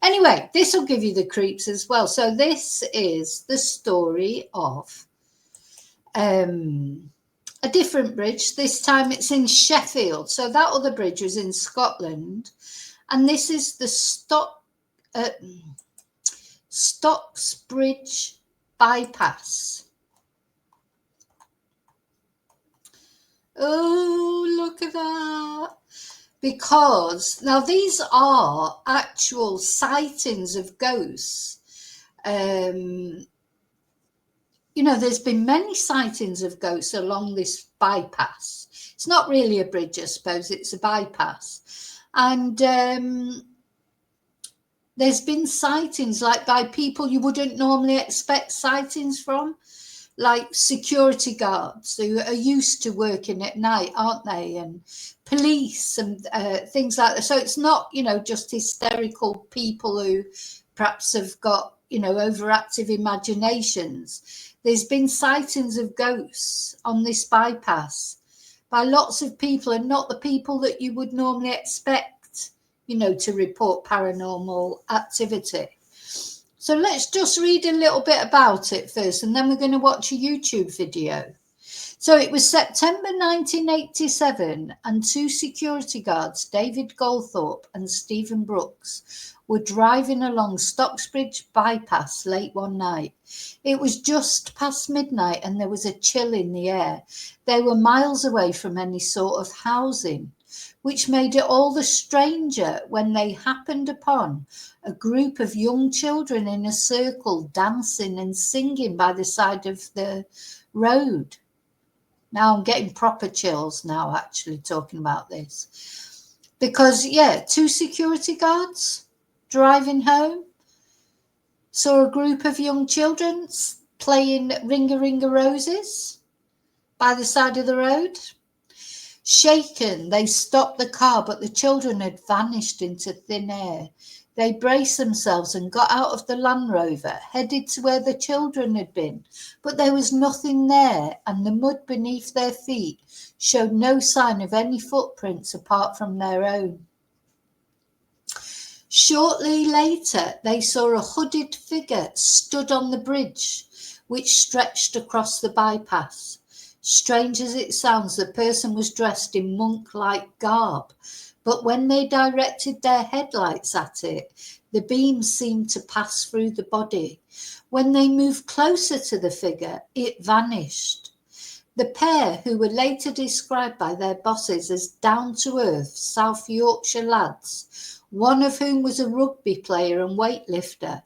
Anyway, this will give you the creeps as well. So this is the story of a different bridge. This time it's in Sheffield. So that other bridge was in Scotland. And this is the Stocksbridge bypass. Oh, look at that. Because now these are actual sightings of ghosts. There's been many sightings of ghosts along this bypass. It's not really a bridge, I suppose, it's a bypass. And there's been sightings like by people you wouldn't normally expect sightings from, like security guards who are used to working at night, aren't they? And police and things like that. So it's not, just hysterical people who perhaps have got, overactive imaginations. There's been sightings of ghosts on this bypass by lots of people, and not the people that you would normally expect, to report paranormal activity. So let's just read a little bit about it first, and then we're going to watch a YouTube video. So it was September 1987, and two security guards, David Goldthorpe and Stephen Brooks, were driving along Stocksbridge bypass late one night. It was just past midnight and there was a chill in the air. They were miles away from any sort of housing, which made it all the stranger when they happened upon a group of young children in a circle dancing and singing by the side of the road. Now I'm getting proper chills now, actually, talking about this. Because, two security guards driving home saw a group of young children playing Ringa Ringa Roses by the side of the road. Shaken, they stopped the car, but the children had vanished into thin air. They braced themselves and got out of the Land Rover, headed to where the children had been, but there was nothing there, and the mud beneath their feet showed no sign of any footprints apart from their own. Shortly later, they saw a hooded figure stood on the bridge, which stretched across the bypass. Strange as it sounds, the person was dressed in monk-like garb, but when they directed their headlights at it, the beams seemed to pass through the body. When they moved closer to the figure, it vanished. The pair, who were later described by their bosses as down-to-earth South Yorkshire lads, one of whom was a rugby player and weightlifter,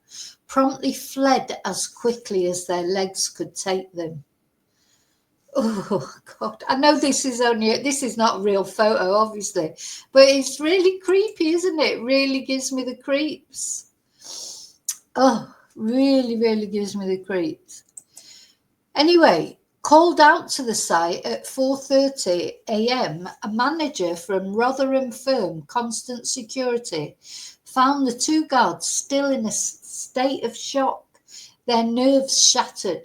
promptly fled as quickly as their legs could take them. Oh, God. I know this is not a real photo, obviously, but it's really creepy, isn't it? It really gives me the creeps. Oh, really, really gives me the creeps. Anyway, called out to the site at 4:30 a.m., a manager from Rotherham firm Constant Security found the two guards still in a state of shock, their nerves shattered.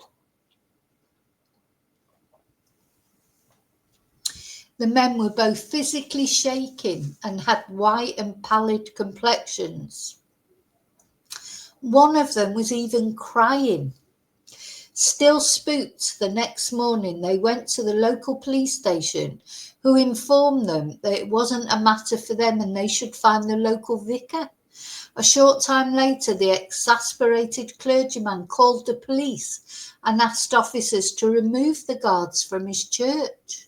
The men were both physically shaking and had white and pallid complexions. One of them was even crying. Still spooked, the next morning they went to the local police station, who informed them that it wasn't a matter for them and they should find the local vicar. A short time later, the exasperated clergyman called the police and asked officers to remove the guards from his church.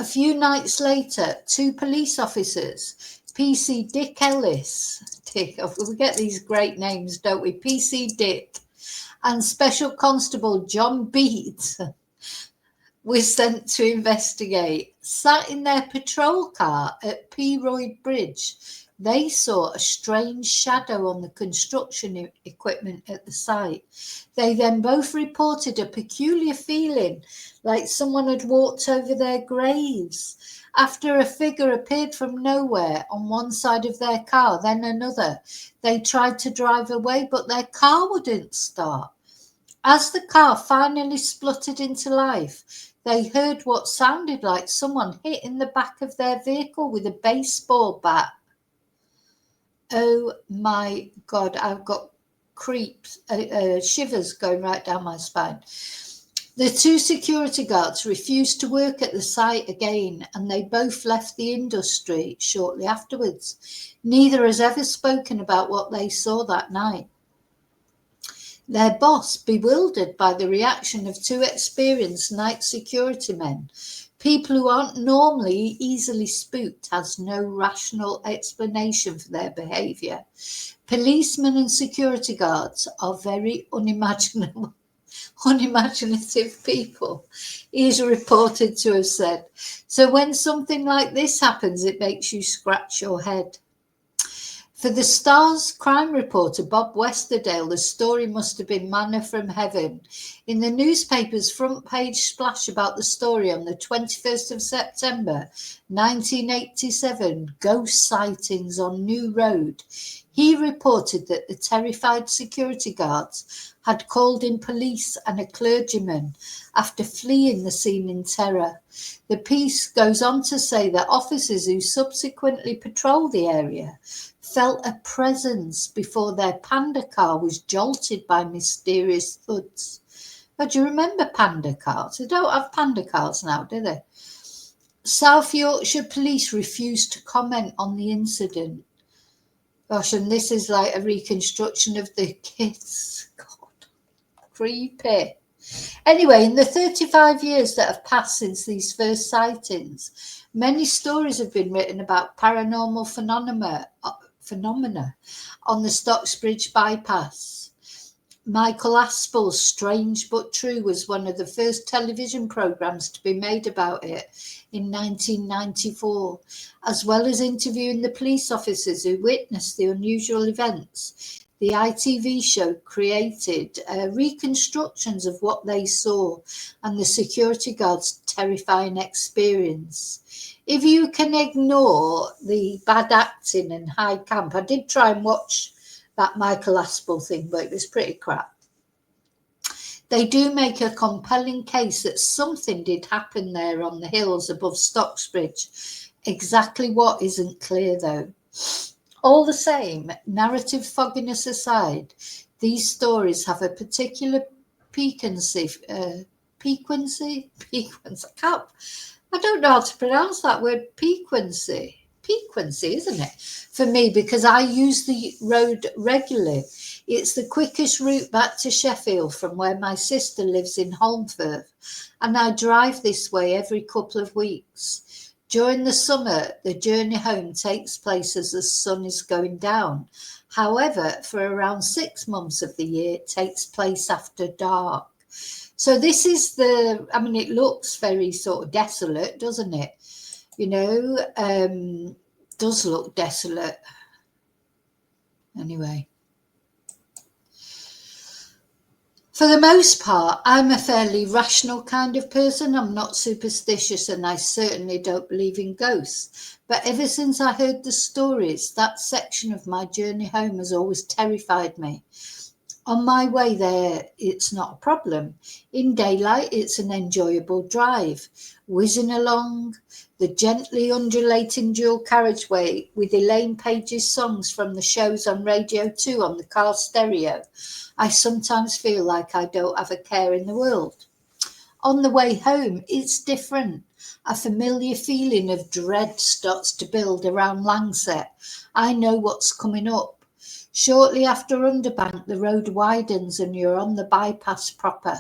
A few nights later, two police officers, PC Dick Ellis, we get these great names, don't we? PC Dick, and Special Constable John Beat, were sent to investigate. Sat in their patrol car at P-Royd Bridge, they saw a strange shadow on the construction equipment at the site. They then both reported a peculiar feeling like someone had walked over their graves. After a figure appeared from nowhere on one side of their car, then another, they tried to drive away, but their car wouldn't start. As the car finally spluttered into life, they heard what sounded like someone hitting the back of their vehicle with a baseball bat. Oh my God, I've got creeps, shivers going right down my spine. The two security guards refused to work at the site again, and they both left the industry shortly afterwards. Neither has ever spoken about what they saw that night. Their boss, bewildered by the reaction of two experienced night security men, people who aren't normally easily spooked, has no rational explanation for their behaviour. Policemen and security guards are very unimaginative people, he is reported to have said. So when something like this happens, it makes you scratch your head. For the Star's crime reporter, Bob Westerdale, the story must have been manna from heaven. In the newspaper's front page splash about the story on the 21st of September 1987, ghost sightings on New Road, he reported that the terrified security guards had called in police and a clergyman after fleeing the scene in terror. The piece goes on to say that officers who subsequently patrolled the area felt a presence before their Panda car was jolted by mysterious thuds. Oh, do you remember Panda cars? They don't have Panda cars now, do they? South Yorkshire police refused to comment on the incident. Gosh, and this is like a reconstruction of the kids. God, creepy. Anyway, in the 35 years that have passed since these first sightings, many stories have been written about paranormal phenomena on the Stocksbridge bypass. Michael Aspel's Strange But True was one of the first television programmes to be made about it in 1994, as well as interviewing the police officers who witnessed the unusual events. The ITV show created reconstructions of what they saw and the security guards' terrifying experience. If you can ignore the bad acting and high camp, I did try and watch that Michael Aspel thing, but it was pretty crap. They do make a compelling case that something did happen there on the hills above Stocksbridge. Exactly what isn't clear, though. All the same, narrative fogginess aside, these stories have a particular piquancy. I don't know how to pronounce that word, piquancy, isn't it? For me, because I use the road regularly. It's the quickest route back to Sheffield from where my sister lives in Holmfirth, and I drive this way every couple of weeks. During the summer, the journey home takes place as the sun is going down. However, for around 6 months of the year, it takes place after dark. So this is it looks very sort of desolate, doesn't it? Does look desolate. Anyway. For the most part, I'm a fairly rational kind of person. I'm not superstitious, and I certainly don't believe in ghosts. But ever since I heard the stories, that section of my journey home has always terrified me. On my way there, it's not a problem. In daylight, it's an enjoyable drive. Whizzing along the gently undulating dual carriageway with Elaine Page's songs from the shows on Radio 2 on the car stereo, I sometimes feel like I don't have a care in the world. On the way home, it's different. A familiar feeling of dread starts to build around Langsett. I know what's coming up. Shortly after Underbank, the road widens and you're on the bypass proper.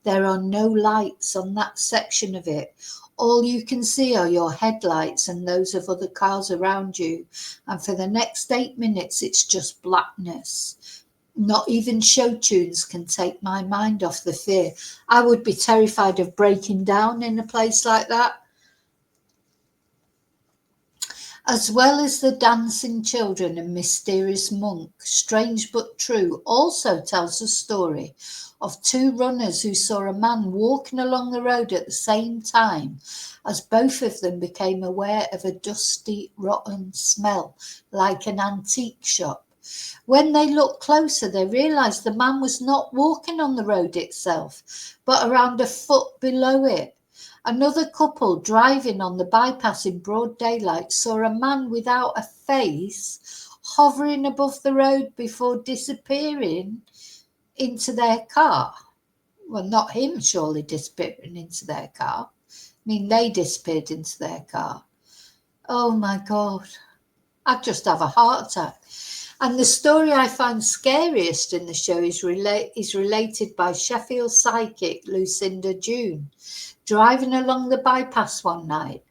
There are no lights on that section of it. All you can see are your headlights and those of other cars around you. And for the next 8 minutes, it's just blackness. Not even show tunes can take my mind off the fear. I would be terrified of breaking down in a place like that. As well as the dancing children and mysterious monk, Strange But True also tells a story of two runners who saw a man walking along the road at the same time as both of them became aware of a dusty, rotten smell like an antique shop. When they looked closer, they realised the man was not walking on the road itself, but around a foot below it. Another couple driving on the bypass in broad daylight saw a man without a face hovering above the road before disappearing into their car. Well, not him surely disappearing into their car. I mean, they disappeared into their car. Oh my God. I'd just have a heart attack. And the story I find scariest in the show is related by Sheffield psychic Lucinda June. Driving along the bypass one night,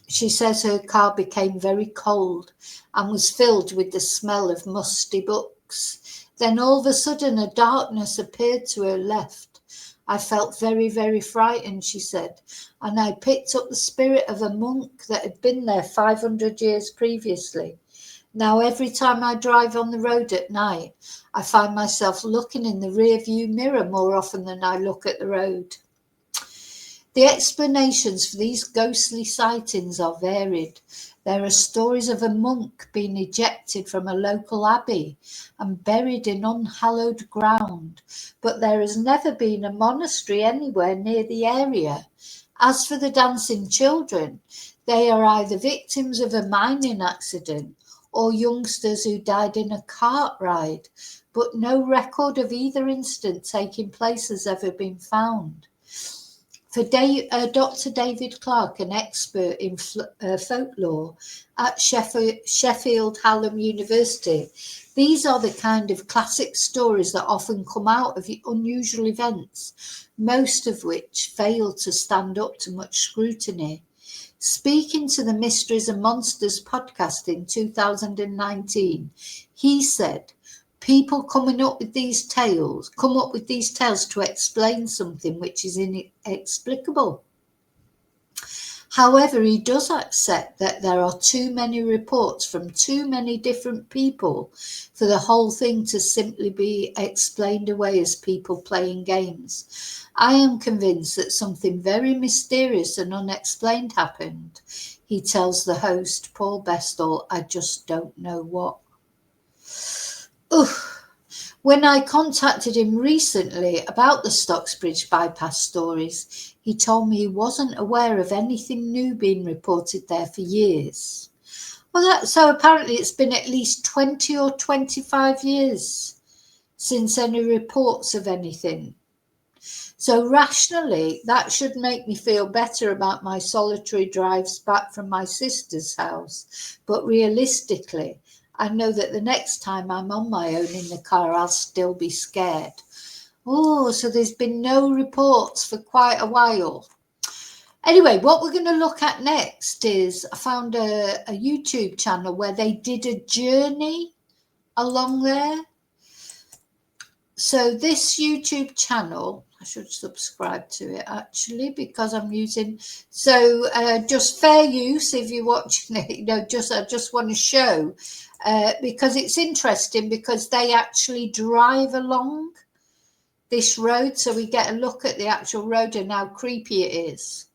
she says her car became very cold and was filled with the smell of musty books. Then all of a sudden a darkness appeared to her left. I felt very, very frightened, she said, and I picked up the spirit of a monk that had been there 500 years previously. Now, every time I drive on the road at night, I find myself looking in the rear-view mirror more often than I look at the road. The explanations for these ghostly sightings are varied. There are stories of a monk being ejected from a local abbey and buried in unhallowed ground, but there has never been a monastery anywhere near the area. As for the dancing children, they are either victims of a mining accident or youngsters who died in a cart ride, but no record of either incident taking place has ever been found. For Dr. David Clark, an expert in folklore at Sheffield Hallam University, these are the kind of classic stories that often come out of unusual events, most of which fail to stand up to much scrutiny. Speaking to the Mysteries and Monsters podcast in 2019, he said, people come up with these tales to explain something which is inexplicable. However, he does accept that there are too many reports from too many different people for the whole thing to simply be explained away as people playing games. I am convinced that something very mysterious and unexplained happened. He tells the host, Paul Bestall, I just don't know what. When I contacted him recently about the Stocksbridge bypass stories, he told me he wasn't aware of anything new being reported there for years. Well, so apparently it's been at least 20 or 25 years since any reports of anything. So rationally, that should make me feel better about my solitary drives back from my sister's house. But realistically, I know that the next time I'm on my own in the car, I'll still be scared. Oh, so there's been no reports for quite a while. Anyway, what we're going to look at next is I found a YouTube channel where they did a journey along there. So this YouTube channel, I should subscribe to it actually because I'm using, so just fair use if you're watching it, I just want to show because it's interesting because they actually drive along this road, so we get a look at the actual road and how creepy it is.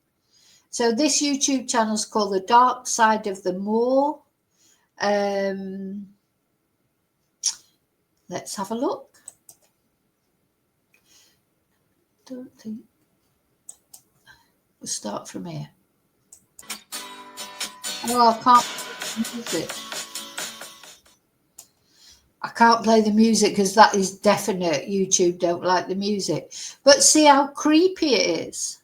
So this YouTube channel is called The Dark Side of the Moor. Let's have a look. Don't think we'll start from here. Oh, I can't music. I can't play the music because that is definite. YouTube don't like the music. But see how creepy it is.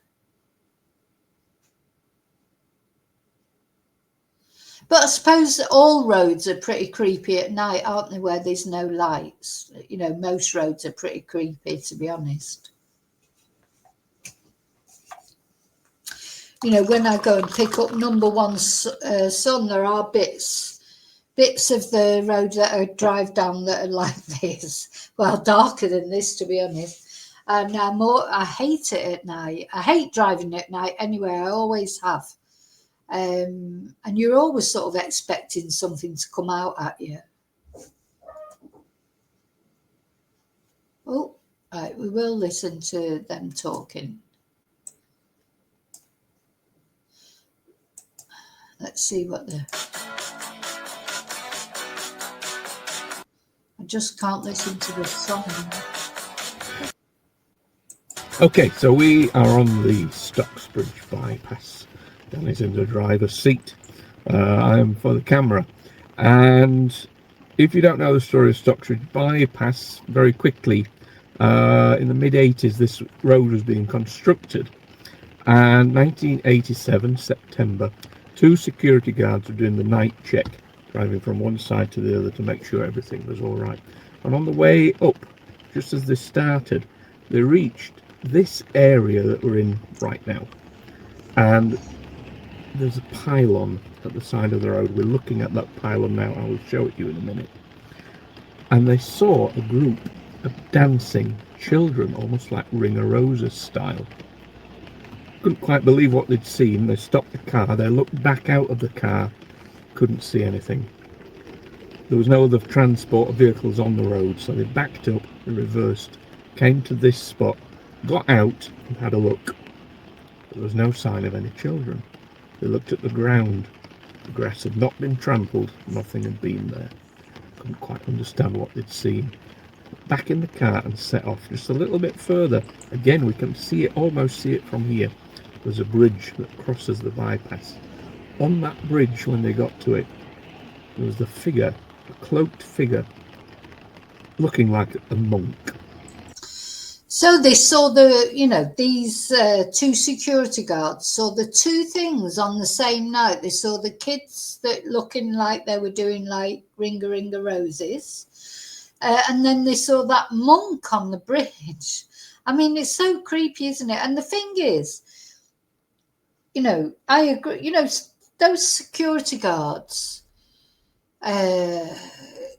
But I suppose all roads are pretty creepy at night, aren't they, where there's no lights? You know, most roads are pretty creepy, to be honest. You know, when I go and pick up number one's son, there are bits of the road that I drive down that are like this. Well, darker than this, to be honest. And I hate it at night. I hate driving at night anyway. I always have. And you're always sort of expecting something to come out at you. Oh, right, we will listen to them talking. Let's see what they're... I just can't listen to the song. Okay, so we are on the Stocksbridge bypass. Danny's in the driver's seat. I'm for the camera. And If you don't know the story of Stocksbridge bypass, very quickly, in the mid-80s, this road was being constructed. And 1987, September, 2 security guards were doing the night check, driving from one side to the other to make sure everything was all right. And on the way up, just as they started, they reached this area that we're in right now. And there's a pylon at the side of the road. We're looking at that pylon now. I will show it you in a minute. And they saw a group of dancing children, almost like Ring a Roses style. Couldn't quite believe what they'd seen. They stopped the car. They looked back out of the car. Couldn't see anything. There was no other transport or vehicles on the road, so they backed up and reversed, came to this spot, got out and had a look. There was no sign of any children. They looked at the ground. The grass had not been trampled. Nothing had been there. Couldn't quite understand what they'd seen. Back in the car and set off just a little bit further. Again, we can see it, almost see it from here. There's a bridge that crosses the bypass. On that bridge, when they got to it, there was the figure, a cloaked figure, looking like a monk. So they saw these 2 security guards saw the 2 things on the same night. They saw the kids that looking like they were doing like Ringa Ringa Roses. And then they saw that monk on the bridge. I mean, it's so creepy, isn't it? And the thing is, I agree, those security guards, they're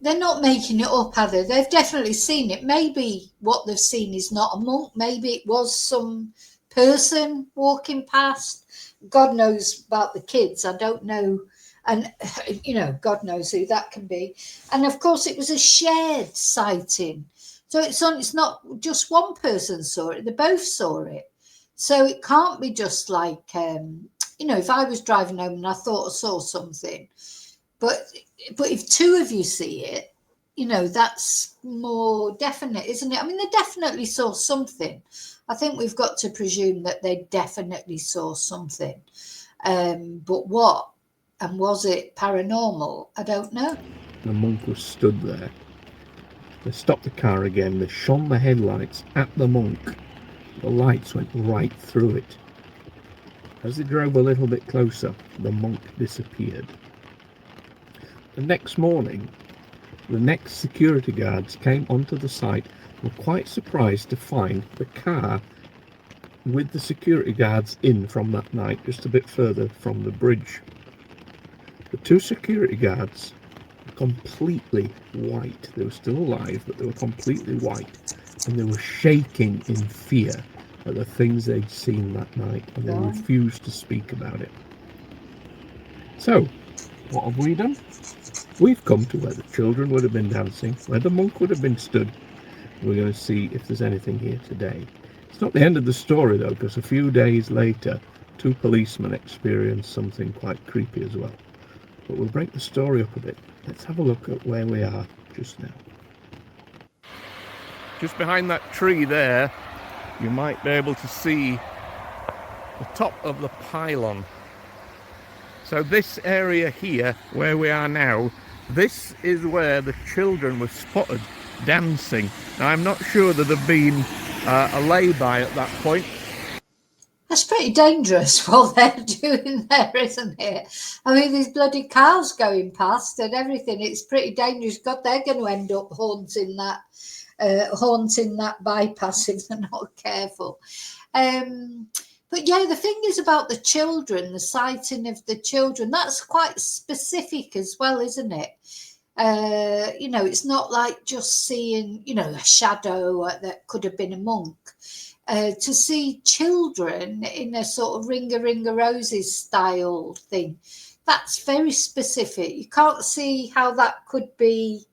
not making it up, are they? They've definitely seen it. Maybe what they've seen is not a monk. Maybe it was some person walking past. God knows about the kids. I don't know. And, God knows who that can be. And, of course, it was a shared sighting. So it's not just one person saw it. They both saw it. So it can't be just like, if I was driving home and I thought I saw something. But if 2 of you see it, that's more definite, isn't it? I mean, they definitely saw something. I think we've got to presume that they definitely saw something. But what? And was it paranormal? I don't know. The monk was stood there. They stopped the car again. They shone the headlights at the monk. The lights went right through it. As they drove a little bit closer, the monk disappeared. The next morning, the next security guards came onto the site and were quite surprised to find the car with the security guards in from that night, just a bit further from the bridge. The 2 security guards were completely white. They were still alive, but they were completely white. And they were shaking in fear at the things they'd seen that night, and they refused to speak about it. So, what have we done? We've come to where the children would have been dancing, where the monk would have been stood. We're going to see if there's anything here today. It's not the end of the story, though, because a few days later, 2 policemen experienced something quite creepy as well. But we'll break the story up a bit. Let's have a look at where we are just now. Just behind that tree there, you might be able to see the top of the pylon. So this area here, where we are now, this is where the children were spotted dancing. Now, I'm not sure that there'd been a lay-by at that point. That's pretty dangerous what they're doing there, isn't it? I mean, there's bloody cows going past and everything. It's pretty dangerous. God, they're going to end up haunting that bypass if they're not careful. But yeah, the thing is about the children, the sighting of the children, that's quite specific as well, isn't it? It's not like just seeing, a shadow that could have been a monk. To see children in a sort of Ringa Ringa Roses style thing, that's very specific. You can't see how that could be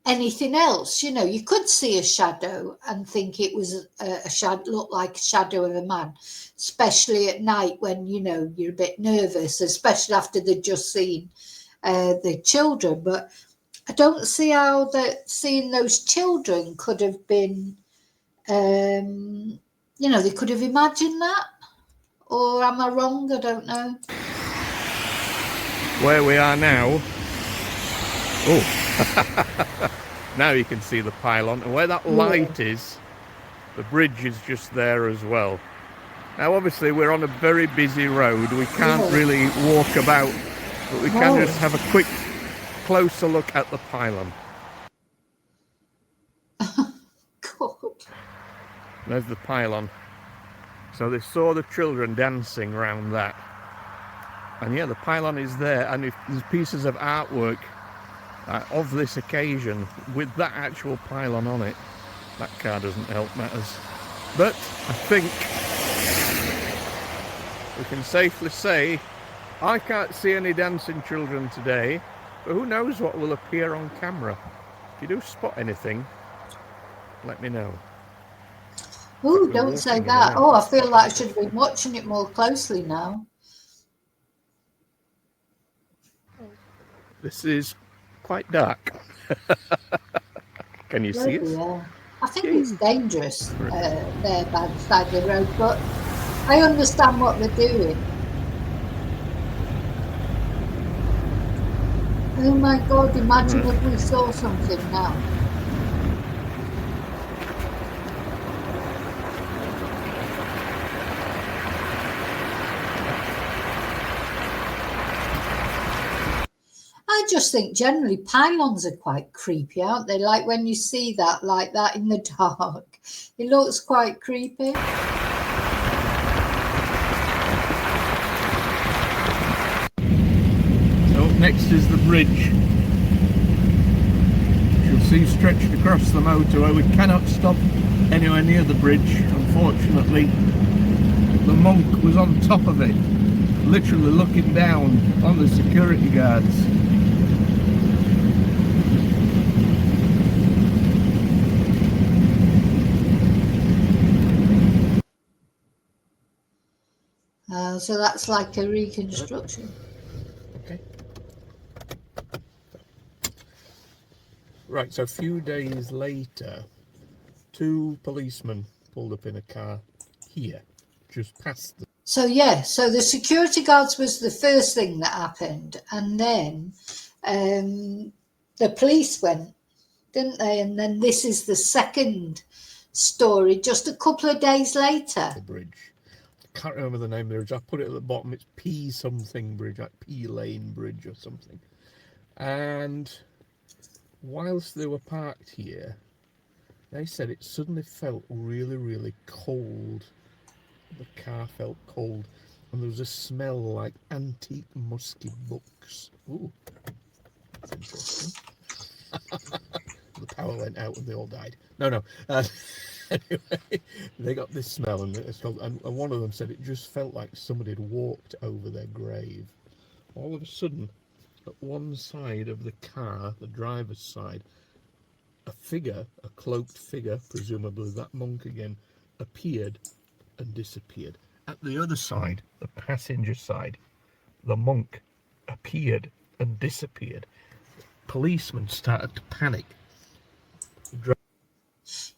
anything else. You could see a shadow and think it was a shadow, looked like a shadow of a man, especially at night when you're a bit nervous, especially after they'd just seen the children. But I don't see how that seeing those children could have been they could have imagined that, or am I wrong? I don't know. Where we are now, Oh, now you can see the pylon, and where that light is, the bridge is just there as well. Now obviously we're on a very busy road, we can't really walk about, but we can just have a quick closer look at the pylon. God. There's the pylon. So they saw the children dancing round that. And yeah, the pylon is there, and if there's pieces of artwork of this occasion with that actual pylon on it. That car doesn't help matters. But I think we can safely say I can't see any dancing children today, but who knows what will appear on camera. If you do spot anything, let me know. Oh, don't say that. Oh, I feel like I should have been watching it more closely now. This is quite dark. Can you see it? Yeah. I think it's dangerous there by the side of the road, but I understand what they're doing. Oh my God, imagine if we saw something now. I just think generally pylons are quite creepy, aren't they? Like when you see that like that in the dark, it looks quite creepy. So up next is the bridge. You'll see stretched across the motorway. We cannot stop anywhere near the bridge, unfortunately. The monk was on top of it, literally looking down on the security guards. So that's like a reconstruction. Okay. Right, so a few days later, 2 policemen pulled up in a car here, just past them. So yeah, so the security guards was the first thing that happened, and then the police went, didn't they? And then this is the second story, just a couple of days later. The bridge. I can't remember the name of the bridge. I put it at the bottom. It's P something bridge, like P Lane Bridge or something. And whilst they were parked here, they said it suddenly felt really, really cold. The car felt cold, and there was a smell like antique musky books. Ooh, that's interesting. The power went out and they all died. No. Anyway, they got this smell, and one of them said it just felt like somebody had walked over their grave. All of a sudden, at one side of the car, the driver's side, a cloaked figure, presumably that monk again, appeared and disappeared. At the other side, the passenger side, the monk appeared and disappeared. Policemen started to panic.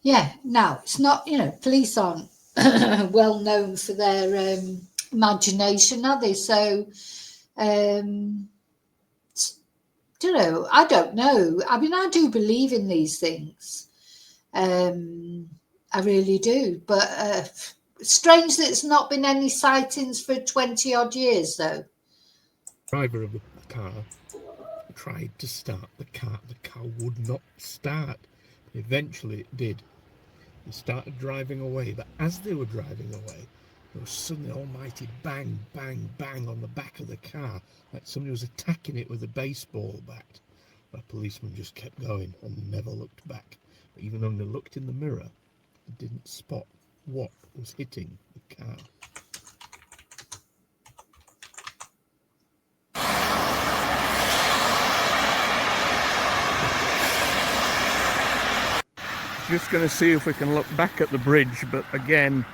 Yeah, now it's not, police aren't well known for their imagination, are they? So, I don't know. I mean, I do believe in these things. I really do. But strange that it's not been any sightings for 20 odd years, though. The driver of the car tried to start the car. The car would not start. Eventually it did. They started driving away, but as they were driving away, there was suddenly an almighty bang, bang, bang on the back of the car, like somebody was attacking it with a baseball bat. The policeman just kept going and never looked back. But even when they looked in the mirror, they didn't spot what was hitting the car. Just going to see if we can look back at the bridge, but again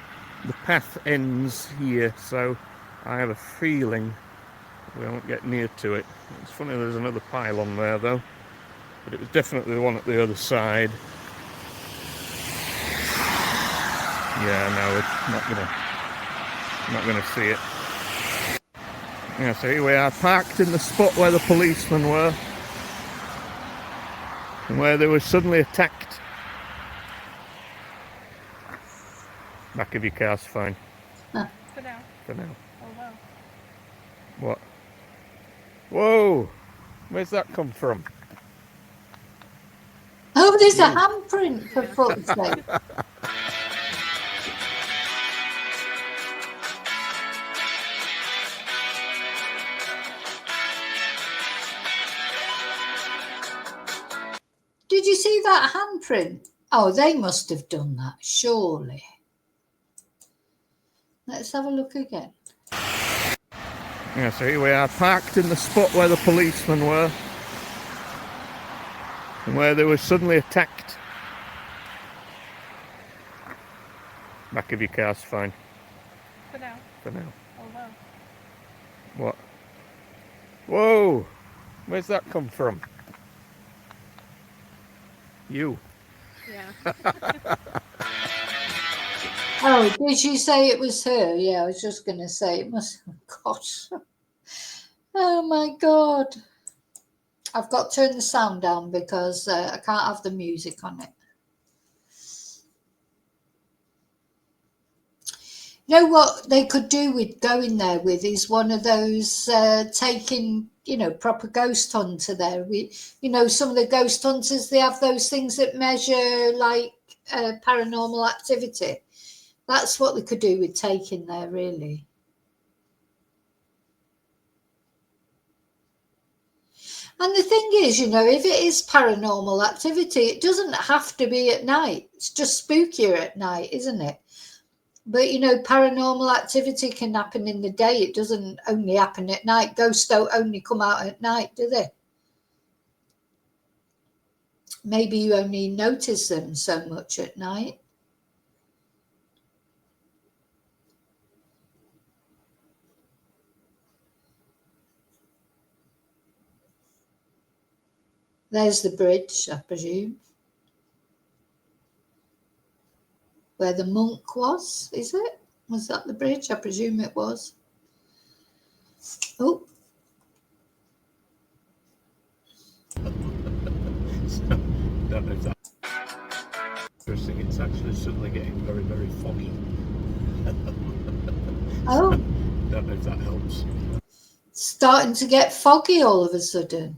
the path ends here, so I have a feeling we won't get near to it. It's funny there's another pylon there though, but it was definitely the one at the other side. Yeah, no, it's not gonna see it. Yeah, so here we are, parked in the spot where the policemen were. and where they were suddenly attacked. Back of your car's fine. Huh. For now. For now. Oh wow. What? Whoa! Where's that come from? Oh, there's a handprint, for fuck's sake. Did you see that handprint? Oh, they must have done that, surely. Let's have a look again. Yeah, so here we are, parked in the spot where the policemen were, and where they were suddenly attacked. Back of your car's fine. For now. For now. Oh wow. What? Whoa! Where's that come from? You. Yeah. Oh, did she say it was her? Yeah, I was just going to say it must. Gosh. Oh my God. I've got to turn the sound down because I can't have the music on it. You know what they could do with going there with is one of those taking, proper ghost hunter there. Some of the ghost hunters, they have those things that measure like paranormal activity. That's what they could do with taking there, really. And the thing is, if it is paranormal activity, it doesn't have to be at night. It's just spookier at night, isn't it? But, paranormal activity can happen in the day. It doesn't only happen at night. Ghosts don't only come out at night, do they? Maybe you only notice them so much at night. There's the bridge, I presume. Where the monk was, is it? Was that the bridge? I presume it was. Oh. Don't know if that's interesting. It's actually suddenly getting very, very foggy. Oh. Don't know if that helps. Starting to get foggy all of a sudden.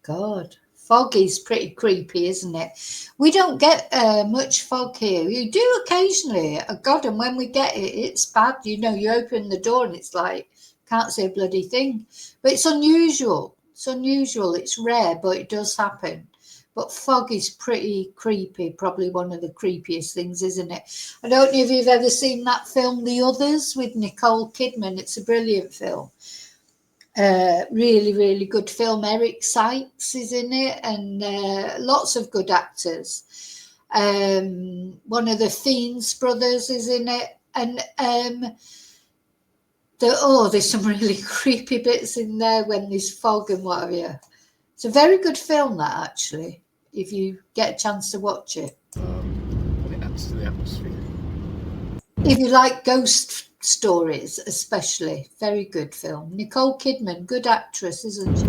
God. Foggy's pretty creepy, isn't it? We don't get much fog here. You do occasionally. God, and when we get it, it's bad. You open the door and it's like, can't see a bloody thing. But it's unusual. It's unusual. It's rare, but it does happen. But fog is pretty creepy. Probably one of the creepiest things, isn't it? I don't know if you've ever seen that film, The Others, with Nicole Kidman. It's a brilliant film. Really, really good film. Eric Sykes is in it, and lots of good actors. One of the Fiends brothers is in it, and there's some really creepy bits in there when there's fog and what have you. It's a very good film, that, actually, if you get a chance to watch it. It adds to the atmosphere. If you like ghost stories, especially, very good film. Nicole Kidman, good actress, isn't she?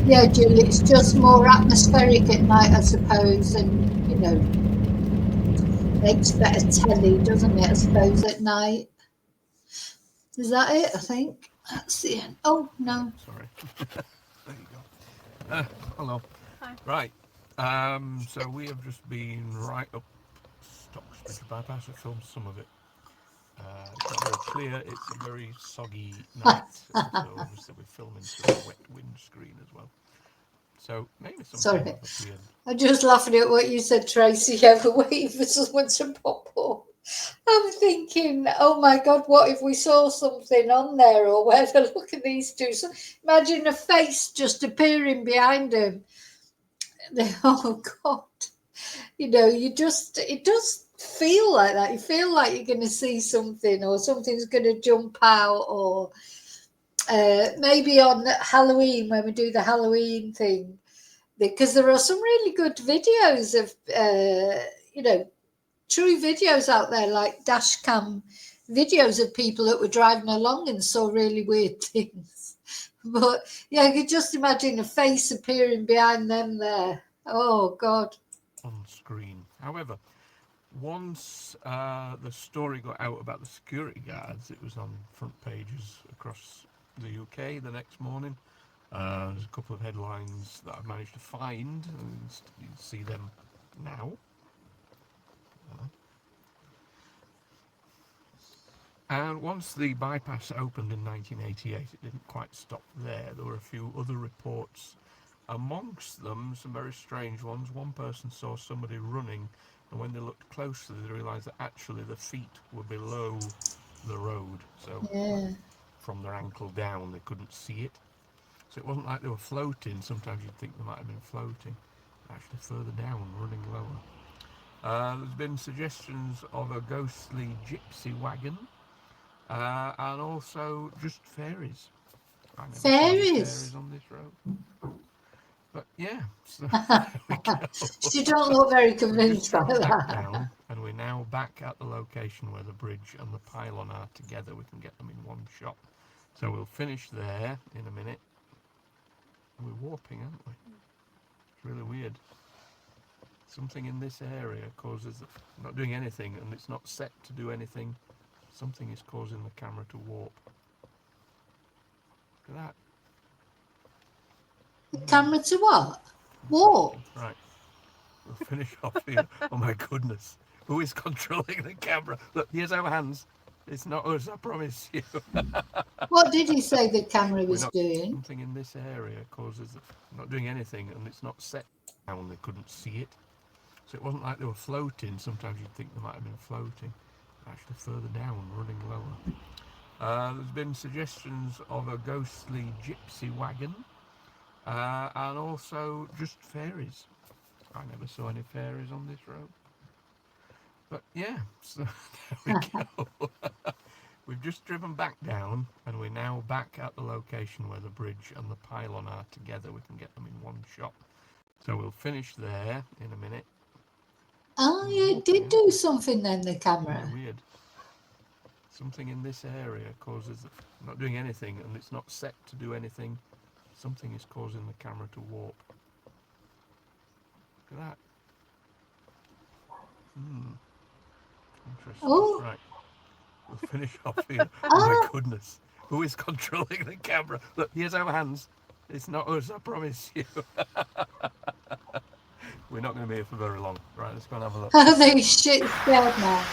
Yeah, Julie, it's just more atmospheric at night, I suppose, and, makes better telly, doesn't it, I suppose, at night. Is that it, I think? That's the end. Oh, no. Sorry. There you go. Hello. Hi. Right. So we have just been right up Stocksbridge bypass. I filmed some of it. It's not very clear. It's a very soggy night, so obviously we're filming through a wet windscreen as well. So maybe something Sorry. has appeared. I'm just laughing at what you said, Tracy. Yeah, we're waiting for someone to pop up. I'm thinking, oh my God, what if we saw something on there or whether? Look at these two. So imagine a face just appearing behind them. Oh God. You know, it does feel like that. You feel like you're going to see something or something's going to jump out, or maybe on Halloween when we do the Halloween thing, because there are some really good videos of, true videos out there, like dash cam videos of people that were driving along and saw really weird things. But yeah, I could just imagine a face appearing behind them there. Oh God. On screen. However, once the story got out about the security guards, it was on front pages across the UK the next morning. There's a couple of headlines that I've managed to find, and you can see them now. And once the bypass opened in 1988, it didn't quite stop there. There were a few other reports, amongst them some very strange ones. One person saw somebody running, and when they looked closely, they realised that actually the feet were below the road. So from their ankle down, they couldn't see it. So it wasn't like they were floating. Sometimes you'd think they might have been floating. Actually further down, running lower. There's been suggestions of a ghostly gypsy wagon. And also just fairies. I never saw any fairies on this road. But yeah, so there we go. You don't look very convinced by back that. down, and we're now back at the location where the bridge and the pylon are together. We can get them in one shot. So we'll finish there in a minute. We're warping, aren't we? It's really weird. Something in this area causes... not doing anything, and it's not set to do anything. Something is causing the camera to warp. Look at that. The camera to what? Warp? Right. We'll finish off here. Oh my goodness. Who is controlling the camera? Look, here's our hands. It's not us, I promise you. What did he say the camera was doing? Something in this area causes... not doing anything, and it's not set down. They couldn't see it. So it wasn't like they were floating. Sometimes you'd think they might have been floating. Actually further down, running lower. There's been suggestions of a ghostly gypsy wagon, and also just fairies. I never saw any fairies on this road. But yeah, so there we go. We've just driven back down, and we're now back at the location where the bridge and the pylon are together. We can get them in one shot. So we'll finish there in a minute. Oh, yeah, it did do something then, the camera. Yeah, weird. Something in this area causes... not doing anything, and it's not set to do anything. Something is causing the camera to warp. Look at that. Interesting. Oh. Right. We'll finish off here. Oh my goodness. Who is controlling the camera? Look, here's our hands. It's not us, I promise you. We're not going to be here for very long. Right, let's go and have a look. Oh, they shit scared now.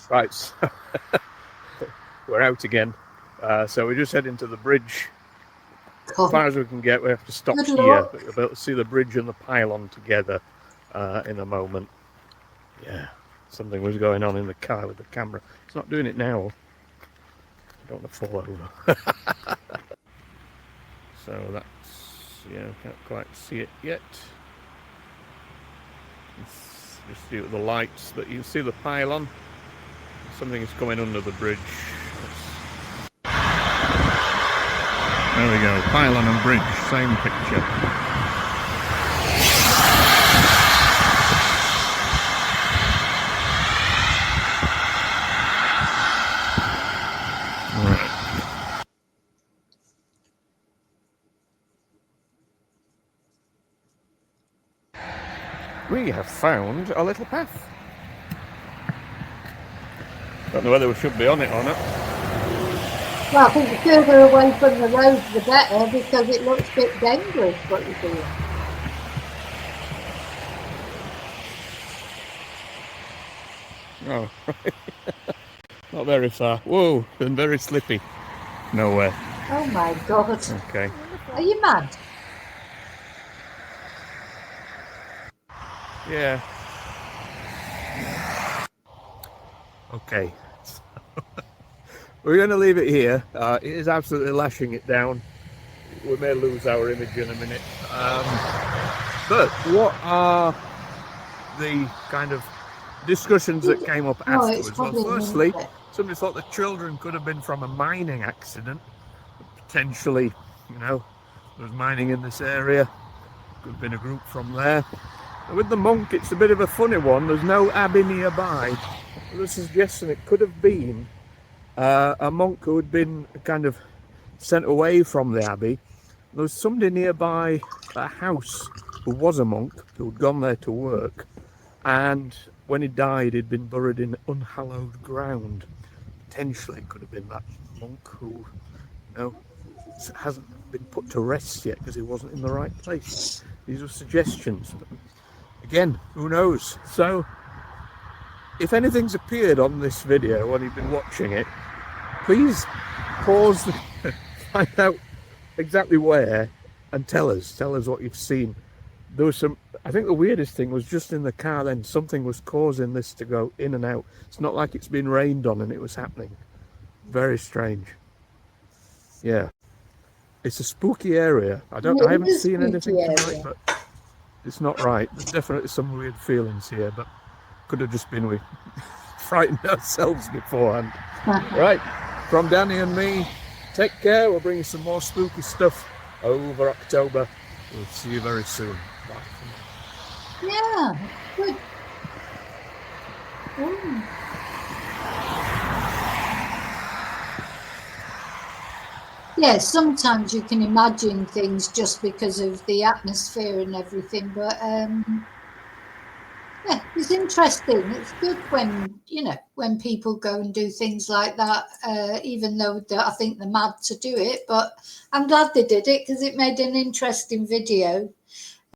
Right, so we're out again. So we're just heading to the bridge. As far as we can get, we have to stop here. But you'll be able to see the bridge and the pylon together in a moment. Yeah, something was going on in the car with the camera. It's not doing it now. I don't want to fall over. So that's, yeah, can't quite see it yet. It's just see the lights, but you can see the pylon. Something is coming under the bridge. There we go, pylon and bridge, same picture. Right. We have found a little path. Don't know whether we should be on it or not. Well, I think the further away from the road, the better, because it looks a bit dangerous what you're doing. Oh, right. Not very far. Whoa, and very slippy. Nowhere. Oh my God. Okay. Are you mad? Yeah. Okay. We're going to leave it here. It is absolutely lashing it down. We may lose our image in a minute. But what are the kind of discussions that came up Oh, it's afterwards? Well, probably firstly, an somebody thought the children could have been from a mining accident. Potentially, you know, there was mining in this area. Could have been a group from there. And with the monk, it's a bit of a funny one. There's no abbey nearby. There's a suggestion it could have been a monk who had been kind of sent away from the abbey. There was somebody nearby a house who was a monk who had gone there to work, and when he died he'd been buried in unhallowed ground. Potentially it could have been that monk who, you know, hasn't been put to rest yet because he wasn't in the right place. These are suggestions, but again, who knows? So if anything's appeared on this video when you've been watching it, please pause, find out exactly where, and tell us what you've seen. There was some, I think the weirdest thing was just in the car then, something was causing this to go in and out. It's not like it's been rained on and it was happening. Very strange. Yeah. It's a spooky area. I haven't seen anything tonight, but it's not right. There's definitely some weird feelings here, but could have just been we frightened ourselves beforehand. Right, from Danny and me, take care. We'll bring you some more spooky stuff over October. We'll see you very soon. Bye for now. Yeah, good. Ooh. Yeah, sometimes you can imagine things just because of the atmosphere and everything, but yeah, it's interesting. It's good when, you know, when people go and do things like that, even though I think they're mad to do it, but I'm glad they did it because it made an interesting video.